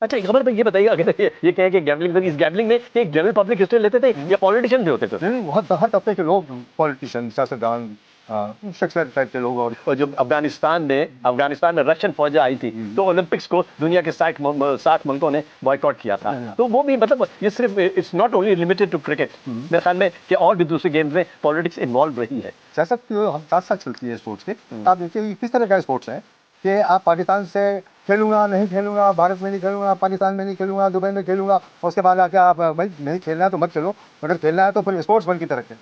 अच्छा खबर भाई ये बताइए, अगर ये कहें कि गैम्बलिंग, इस गैम्बलिंग में एक जनरल पब्लिक हिस्ट्री लेते थे या पॉलिटिशियन भी होते थे? नहीं, बहुत हर तबके के लोग, पॉलिटिशियन, सियासतदान, शख्सियत टाइप के लोग। और जब अफगानिस्तान में रशियन फौजें आई थी तो ओलंपिक्स को दुनिया के 60 मुल्कों ने बॉयकॉट किया था। तो वो भी मतलब ये सिर्फ it's not only limited to cricket, मेरे ख्याल में कि और भी दूसरे गेम्स में पॉलिटिक्स इन्वॉल्व रही है। सियासत की हम साथ साथ चलती है स्पोर्ट्स के। आप देखिए किस तरह का स्पोर्ट्स है कि आप पाकिस्तान से खेलूंगा, नहीं खेलूंगा, भारत में नहीं खेलूंगा, पाकिस्तान में नहीं खेलूंगा, दुबई में खेलूंगा, और उसके बाद आके आप भाई नहीं खेलना है तो मत खेलो, अगर खेलना है तो फिर स्पोर्ट्स वन की तरह खेलो।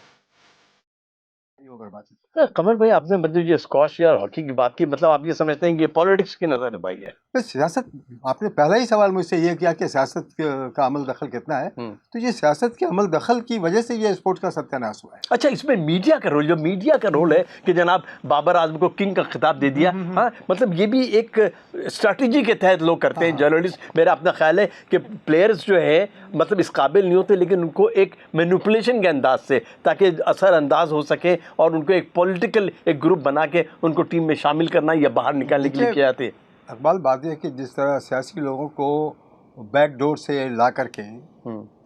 कमर भाई, आपने मतलब ये स्क्वॉश या हॉकी की बात की, मतलब आप ये समझते हैं कि पॉलिटिक्स की नजर है भाई है? तो सियासत, आपने पहला ही सवाल मुझसे ये किया कि सियासत का अमल दखल कितना है, तो ये सियासत के अमल दखल की वजह से ये स्पोर्ट्स का सत्यानाश हुआ है। अच्छा, इसमें मीडिया का रोल, जो मीडिया का रोल है कि जनाब बाबर आजम को किंग का खिताब दे दिया, हाँ, मतलब ये भी एक स्ट्रैटेजी के तहत लोग करते हैं, जर्नलिस्ट। मेरा अपना ख्याल है कि प्लेयर्स जो है मतलब इस काबिल नहीं होते, लेकिन उनको एक मैनिपुलेशन के अंदाज से, ताकि असर अंदाज हो सके और उनको एक पॉलिटिकल एक ग्रुप बना के उनको टीम में शामिल करना या बाहर निकालने के लिए किया जाते हैं। इकबाल, बात यह है कि जिस तरह सियासी लोगों को बैकडोर से ला करके,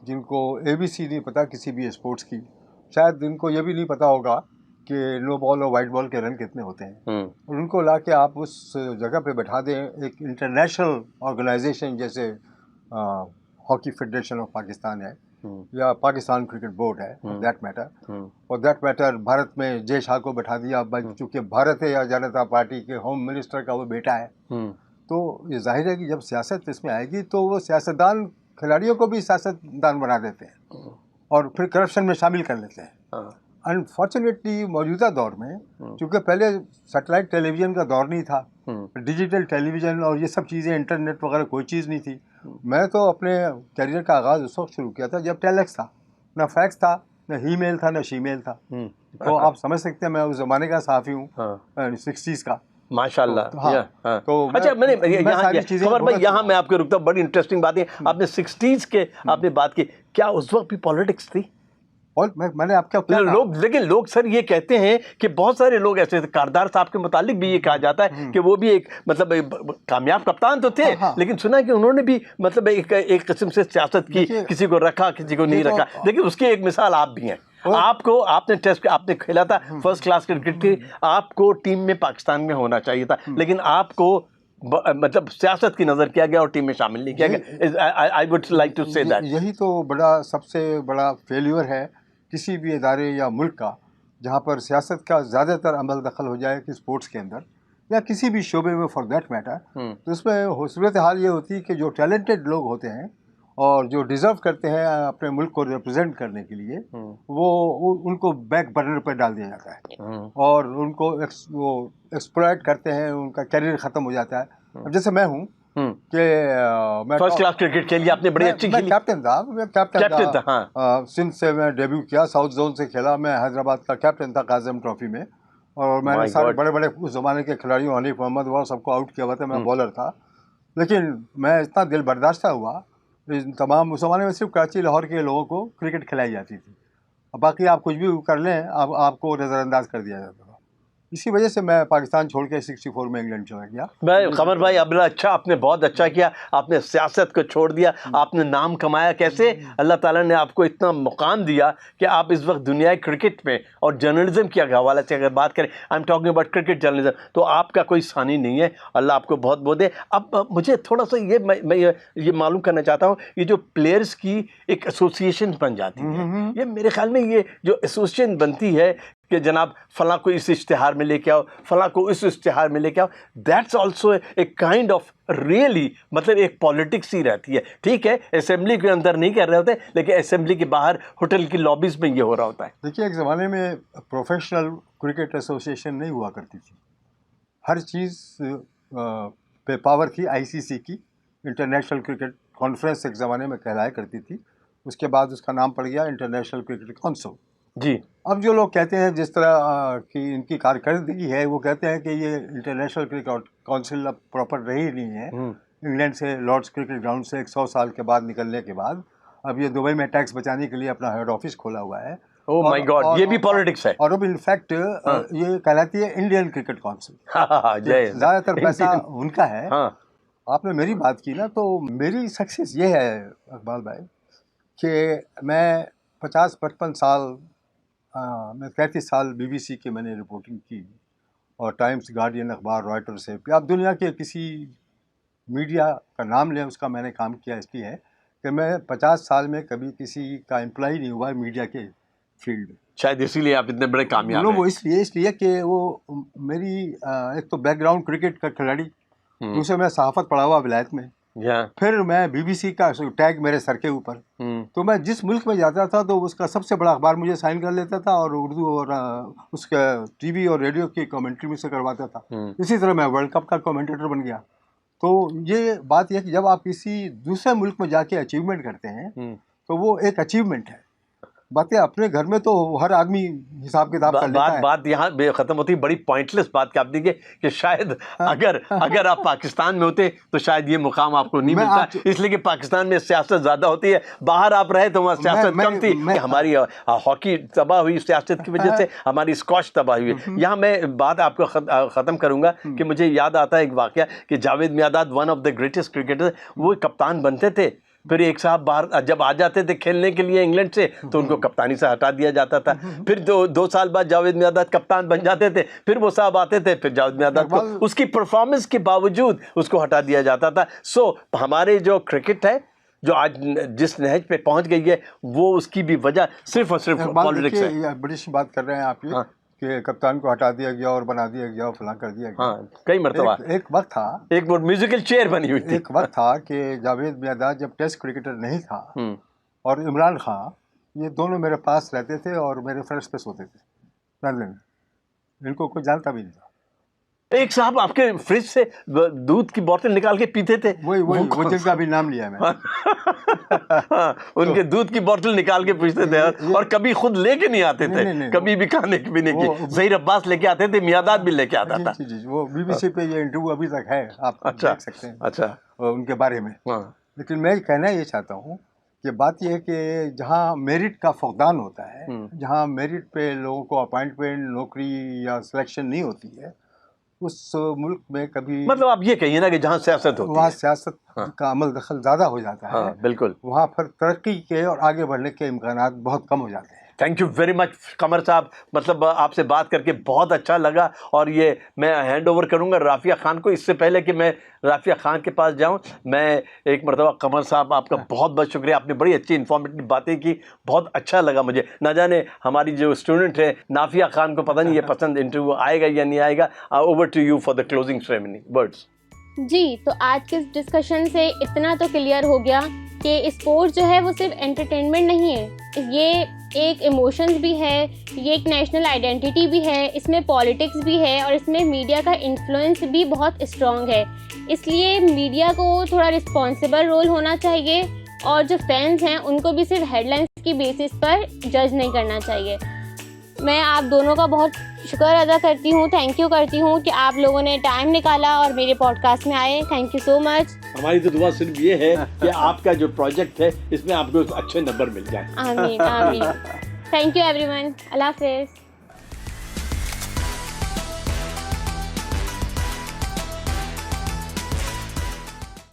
जिनको ABC नहीं पता किसी भी स्पोर्ट्स की, शायद इनको ये भी नहीं पता होगा कि नो बॉल और वाइट बॉल के रन कितने होते हैं, और उनको ला के आप उस जगह पे बैठा दें एक इंटरनेशनल ऑर्गेनाइजेशन जैसे हॉकी फेडरेशन ऑफ पाकिस्तान है या पाकिस्तान क्रिकेट बोर्ड है, फॉर दैट मैटर भारत में जय शाह को बैठा दिया, चूँकि भारतीय जनता पार्टी के होम मिनिस्टर का वो बेटा है। तो ये जाहिर है कि जब सियासत इसमें आएगी तो वो सियासतदान खिलाड़ियों को भी सियासतदान बना देते हैं और फिर करप्शन में शामिल कर लेते हैं। अनफॉर्चुनेटली मौजूदा दौर में, क्योंकि पहले सैटेलाइट टेलीविज़न का दौर नहीं था, डिजिटल टेलीविज़न और ये सब चीज़ें, इंटरनेट वगैरह कोई चीज़ नहीं थी। मैं तो अपने करियर का आगाज़ उस वक्त शुरू किया था जब टेलेक्स था, ना फैक्स था, ना हीमेल था, ना शीमेल था। तो आप समझ सकते हैं मैं उस ज़माने का सहाफ़ी हूँ, 60s का। माशाल्लाह। तो अच्छा, खबर भाई यहाँ मैं आपको रुकता हूँ, बड़ी इंटरेस्टिंग बात है। आपने 60s के आपने बात की, क्या उस वक्त भी पॉलिटिक्स थी? और मैंने आपका क्या लोग, लेकिन लोग सर ये कहते हैं कि बहुत सारे लोग ऐसे थे, कारदार साहब के मुतालिक भी ये कहा जाता है कि वो भी एक मतलब कामयाब कप्तान तो थे, लेकिन सुना है कि उन्होंने भी मतलब एक किस्म से सियासत की, किसी को रखा किसी को नहीं रखा। लेकिन उसकी एक मिसाल आप भी हैं। आपने टेस्ट आपने खेला था, फर्स्ट क्लास क्रिकेट थी, आपको टीम में पाकिस्तान में होना चाहिए था, लेकिन आपको मतलब सियासत की नजर किया गया और टीम में शामिल नहीं किया गया। I would like to say that यही तो सबसे बड़ा फेल्यूर है किसी भी इदारे या मुल्क का, जहाँ पर सियासत का ज़्यादातर अमल दखल हो जाए कि स्पोर्ट्स के अंदर या किसी भी शोबे में फॉर दैट मैटर। तो उसमें सूरत हाल ये होती है कि जो टैलेंटेड लोग होते हैं और जो डिज़र्व करते हैं अपने मुल्क को रिप्रेजेंट करने के लिए, वो उनको बैक बर्नर पर डाल दिया जाता है और उनको वो एक्सप्लॉइट करते हैं, उनका कैरियर ख़त्म हो जाता है। अब जैसे मैं हूँ कि मैं फर्स्ट क्लास क्रिकेट खेली आपने, बड़ी अच्छी खेली। कैप्टन था, सिंध से मैं डेब्यू किया, साउथ जोन से खेला, मैं हैदराबाद का कैप्टन था काज़म ट्रॉफी में, और मैंने सारे बड़े बड़े उस ज़माने के खिलाड़ियों, हनीफ मोहम्मद वगैरह सबको आउट किया हुआ था, मैं बॉलर था। लेकिन मैं इतना दिल बर्दाश्त हुआ, तमाम उस ज़माने में सिर्फ कराची लाहौर के लोगों को क्रिकेट खिलाई जाती थी, बाकी आप कुछ भी कर लें आपको नज़रअंदाज कर दिया जाता था। इसी वजह से मैं पाकिस्तान छोड़ के 64 में इंग्लैंड चला गया। मैं कमर भाई, अबला अच्छा, आपने बहुत अच्छा किया, आपने सियासत को छोड़ दिया, आपने नाम कमाया। कैसे? अल्लाह ताला ने आपको इतना मुकाम दिया कि आप इस वक्त दुनिया क्रिकेट में और जर्नलिज्म के हवाले से अगर बात करें, I am talking about cricket journalism, तो आपका कोई सानी नहीं है। अल्लाह आपको बहुत बहुत दे। अब मुझे थोड़ा सा मैं ये मालूम करना चाहता हूँ, ये जो प्लेयर्स की एक एसोसिएशन बन जाती है, ये मेरे ख्याल में ये जो एसोसिएशन बनती है कि जनाब फलां को इस इश्तिहार में लेके आओ, फलां को इस इश्तिहार में लेके आओ, that's also a kind of really मतलब एक पॉलिटिक्स ही रहती है। ठीक है, असेंबली के अंदर नहीं कर रहे होते, लेकिन असेंबली के बाहर होटल की लॉबीज में ये हो रहा होता है। देखिए, एक ज़माने में प्रोफेशनल क्रिकेट एसोसिएशन नहीं हुआ करती थी, हर चीज़ पे पावर थी ICC की, इंटरनेशनल क्रिकेट कॉन्फ्रेंस एक ज़माने में कहलाया करती थी, उसके बाद उसका नाम पड़ गया इंटरनेशनल क्रिकेट काउंसिल। जी, अब जो लोग कहते हैं जिस तरह की इनकी कारकर्दगी है, वो कहते हैं कि ये इंटरनेशनल क्रिकेट काउंसिल अब प्रॉपर रही नहीं है। इंग्लैंड से, लॉर्ड्स क्रिकेट ग्राउंड से 100 साल के बाद निकलने के बाद अब ये दुबई में टैक्स बचाने के लिए अपना हेड ऑफिस खोला हुआ है। ओह माय गॉड, ये भी पॉलिटिक्स है। और अब इनफैक्ट ये कहलाती है इंडियन क्रिकेट काउंसिल। ज़्यादातर पैसा उनका है। आपने मेरी बात की ना, तो मेरी सक्सेस ये है इकबाल भाई कि मैं 50-55 साल मैं 33 साल BBC के मैंने रिपोर्टिंग की, और टाइम्स, गार्डियन अखबार, रॉयटर्स से, आप दुनिया के किसी मीडिया का नाम लें उसका मैंने काम किया। इसलिए है कि मैं 50 साल में कभी किसी का एम्प्लॉय नहीं हुआ मीडिया के फील्ड में। शायद इसीलिए आप इतने बड़े कामयाब वो हैं। इसलिए कि वो मेरी एक तो बैकग्राउंड क्रिकेट का खिलाड़ी, दूसरे मैं सहाफ़त पढ़ा हुआ विलायत में, फिर मैं BBC का टैग मेरे सर के ऊपर। तो मैं जिस मुल्क में जाता था तो उसका सबसे बड़ा अखबार मुझे साइन कर लेता था, और उर्दू और उसका TV और रेडियो की कमेंट्री मुझसे करवाता था। इसी तरह मैं वर्ल्ड कप का कमेंटेटर बन गया। तो ये बात यह कि जब आप किसी दूसरे मुल्क में जाके अचीवमेंट करते हैं तो वो एक अचीवमेंट है। बातें अपने घर में तो हर आदमी हिसाब किताब कर लेता है। बात यहाँ खत्म होती है। बड़ी पॉइंटलेस बात की आपने की कि शायद अगर आप पाकिस्तान में होते तो शायद ये मुकाम आपको नहीं मिलता, इसलिए कि पाकिस्तान में सियासत ज़्यादा होती है। बाहर आप रहे तो वहाँ सियासत कम थी। हमारी हॉकी तबाह हुई सियासत की वजह से, हमारी स्कॉश तबाह हुई। यहाँ मैं बात आपको ख़त्म करूँगा कि मुझे याद आता है एक वाक़या कि Javed Miandad, one of the greatest cricketer, वो कप्तान बनते थे। फिर एक साहब बाहर जब आ जाते थे खेलने के लिए इंग्लैंड से तो उनको कप्तानी से हटा दिया जाता था। फिर दो साल बाद जावेद मियांदाद कप्तान बन जाते थे, फिर वो साहब आते थे, फिर जावेद मियांदाद को उसकी परफॉर्मेंस के बावजूद उसको हटा दिया जाता था। सो हमारे जो क्रिकेट है जो आज जिस नहज पे पहुंच गई है, वो उसकी भी वजह सिर्फ और सिर्फ पॉलिटिक्स है। बड़ी सी बात कर रहे हैं आप ये कि कप्तान को हटा दिया गया और बना दिया गया और फलां कर दिया गया। हाँ, कई मरतबा एक वक्त था, एक म्यूजिकल चेयर बनी हुई थी। एक वक्त था कि जावेद मियांदाद जब टेस्ट क्रिकेटर नहीं था और इमरान खान, ये दोनों मेरे पास रहते थे और मेरे फर्श पे सोते थे लंदन में। इनको कोई जानता भी नहीं था। एक साहब आपके फ्रिज से दूध की बोतल निकाल के पीते थे, वो जिनका भी नाम लिया मैंने। उनके दूध की बोतल निकाल के पूछते थे, और कभी खुद लेके नहीं आते थे, कभी भी खाने पीने की। ज़हीर अब्बास लेके आते थे, मियांदाद भी लेके आता था। वो BBC पे ये इंटरव्यू अभी तक है, आप देख सकते हैं। अच्छा, उनके बारे में। लेकिन मैं कहना ये चाहता हूँ कि बात यह है कि जहाँ मेरिट का फुकदान होता है, जहाँ मेरिट पे लोगों को अपॉइंटमेंट, नौकरी या सिलेक्शन नहीं होती है, उस मुल्क में कभी, मतलब आप ये कहिए ना कि जहाँ सियासत होती है, वहाँ सियासत का अमल दखल ज़्यादा हो जाता है। बिल्कुल, वहाँ पर तरक्की के और आगे बढ़ने के इम्कानात बहुत कम हो जाते हैं। थैंक यू वेरी मच कमर साहब, मतलब आपसे बात करके बहुत अच्छा लगा। और ये मैं हैंड ओवर करूँगा राफिया खान को। इससे पहले कि मैं राफिया खान के पास जाऊँ, मैं एक मरतबा कमर साहब आपका बहुत बहुत शुक्रिया, आपने बड़ी अच्छी इन्फॉर्मेटिव बातें की, बहुत अच्छा लगा मुझे। ना जाने हमारी जो स्टूडेंट है नाफिया खान को पता नहीं ये पसंद इंटरव्यू आएगा या नहीं आएगा। Over to you for the closing ceremony words. जी, तो आज के इस डिस्कशन से इतना तो क्लियर हो गया कि स्पोर्ट्स जो है वो सिर्फ एंटरटेनमेंट नहीं है, ये एक इमोशंस भी है, ये एक नेशनल आइडेंटिटी भी है, इसमें पॉलिटिक्स भी है, और इसमें मीडिया का इन्फ्लुएंस भी बहुत स्ट्रॉन्ग है। इसलिए मीडिया को थोड़ा रिस्पॉन्सिबल रोल होना चाहिए, और जो फैंस हैं उनको भी सिर्फ हेडलाइंस की बेसिस पर जज नहीं करना चाहिए। मैं आप दोनों का बहुत शुक्र अदा करती हूँ, थैंक यू करती हूँ कि आप लोगों ने टाइम निकाला और मेरे पॉडकास्ट में आए। Thank you so much. हमारी तो दुआ सिर्फ ये है कि आपका जो प्रोजेक्ट है इसमें आपको अच्छे नंबर मिल जाए। आमीन आमीन। Thank you everyone. अल्लाह हाफिज़।